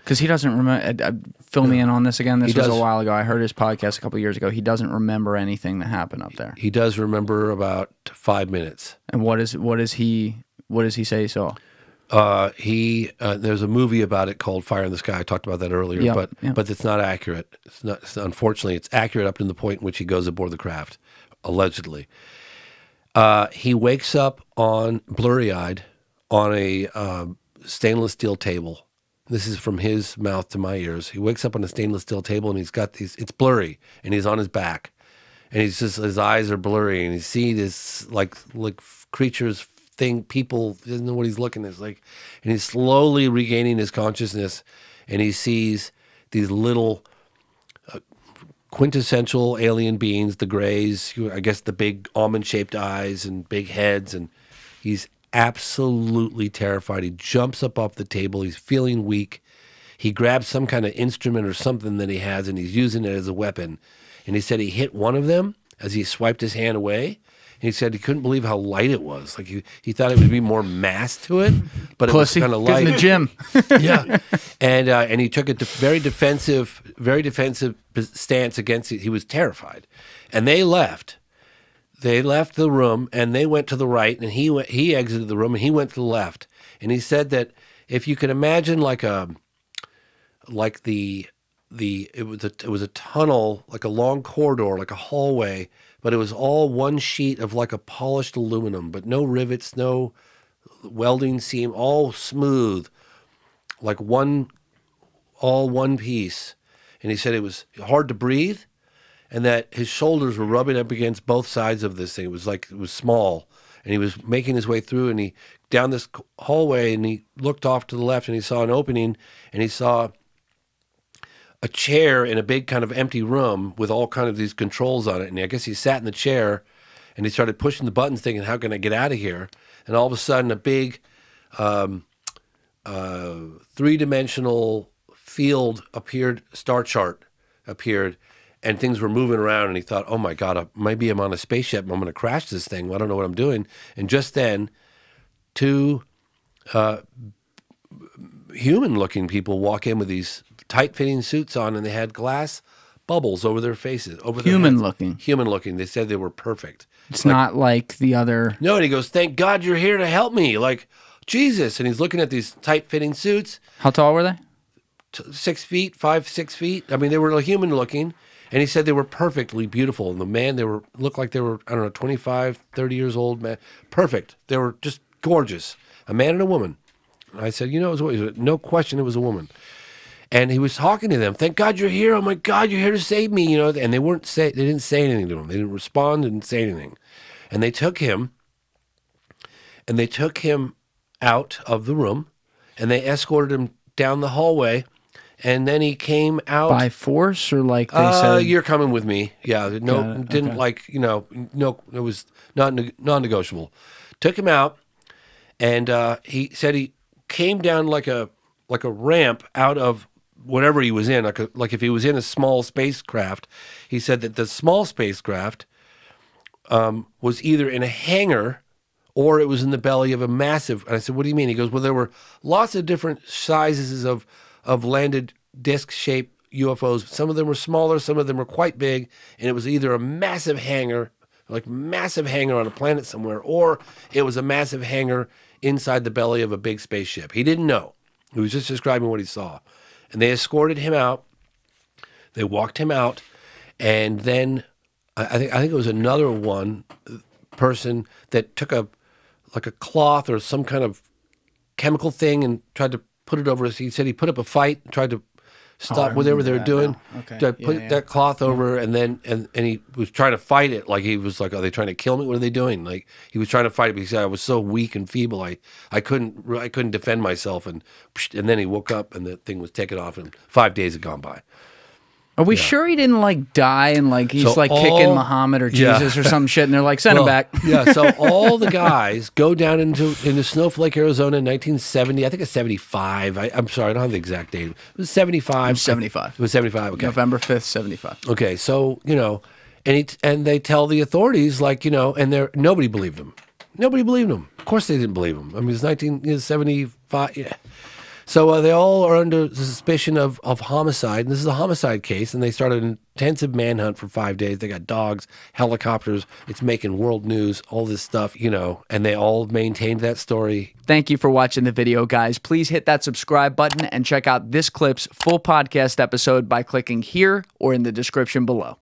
Because he doesn't remember. Fill me in on this again. This was a while ago. I heard his podcast a couple of years ago. He doesn't remember anything that happened up there. He does remember about 5 minutes. And what does he say he saw? There's a movie about it called Fire in the Sky. I talked about that earlier, but it's not accurate. Unfortunately, it's accurate up to the point in which he goes aboard the craft, allegedly. He wakes up on blurry-eyed on a stainless steel table. This is from his mouth to my ears. He wakes up on a stainless steel table and he's got these. It's blurry, and he's on his back, and his eyes are blurry, and he sees this like creatures. People doesn't know what he's looking at. And he's slowly regaining his consciousness, and he sees these little quintessential alien beings, the Greys, I guess the big almond-shaped eyes and big heads, and he's absolutely terrified. He jumps up off the table. He's feeling weak. He grabs some kind of instrument or something that he has, and he's using it as a weapon. And he said he hit one of them as he swiped his hand away. He said he couldn't believe how light it was. Like he thought it would be more mass to it, but it was kind of light. In the gym. Yeah, and he took a very defensive stance against it. He was terrified, and they left. They left the room and they went to the right, and he exited the room and he went to the left. And he said that if you could imagine it was a tunnel, like a long corridor, like a hallway. But it was all one sheet of like a polished aluminum, but no rivets, no welding seam, all smooth, like all one piece. And he said it was hard to breathe, and that his shoulders were rubbing up against both sides of this thing. It was small, and he was making his way through, and he down this hallway, and he looked off to the left, and he saw an opening, and he saw a chair in a big kind of empty room with all kind of these controls on it. And I guess he sat in the chair and he started pushing the buttons thinking, how can I get out of here? And all of a sudden a big three-dimensional field appeared, star chart appeared, and things were moving around. And he thought, oh my God, maybe I'm on a spaceship and I'm going to crash this thing. I don't know what I'm doing. And just then, two human-looking people walk in with these tight-fitting suits on, and they had glass bubbles over their faces. Human-looking. Human-looking. They said they were perfect. It's not like the other... No, and he goes, thank God you're here to help me. Like, Jesus. And he's looking at these tight-fitting suits. How tall were they? 6 feet, 6 feet. I mean, they were human-looking, and he said they were perfectly beautiful. And the man, looked like they were, I don't know, 25, 30 years old, man. Perfect. They were just gorgeous. A man and a woman. And I said, no question it was a woman. And he was talking to them. Thank God you're here. Oh my God, you're here to save me. And they didn't say anything to him. They didn't respond, didn't say anything. And they took him out of the room, and they escorted him down the hallway. And then he came out by force, or like they said, "You're coming with me." Yeah, no, didn't no, it was not non-negotiable. Took him out, and he said he came down like a ramp out of whatever he was in, like if he was in a small spacecraft. He said that the small spacecraft was either in a hangar or it was in the belly of a massive. And I said, what do you mean? He goes, well, there were lots of different sizes of landed disc-shaped UFOs. Some of them were smaller, some of them were quite big, and it was either a massive hangar, like massive hangar on a planet somewhere, or it was a massive hangar inside the belly of a big spaceship. He didn't know. He was just describing what he saw. And they escorted him out. They walked him out. And then I think it was another person that took a cloth or some kind of chemical thing and tried to put it over. He said he put up a fight, tried to stop whatever they were doing. Okay. To put that cloth over, and then and he was trying to fight it. Like he was like, "Are they trying to kill me? What are they doing?" Like he was trying to fight it, but he said, "I was so weak and feeble, I couldn't defend myself." And then he woke up, and the thing was taken off, and 5 days had gone by. Are we sure he didn't die and he's kicking Muhammad or Jesus or some shit, and they're like, send him back? Yeah. So all the guys go down into Snowflake, Arizona in 1970. I think it's 75. I'm sorry, I don't have the exact date. It was 75. It was 75. It was 75. Okay. November 5th, 75. Okay. So and they tell the authorities and nobody believed them. Nobody believed them. Of course they didn't believe them. I mean, it was 1975. Yeah. So they all are under suspicion of homicide. And this is a homicide case, and they started an intensive manhunt for 5 days. They got dogs, helicopters. It's making world news, all this stuff, you know, and they all maintained that story. Thank you for watching the video, guys. Please hit that subscribe button and check out this clip's full podcast episode by clicking here or in the description below.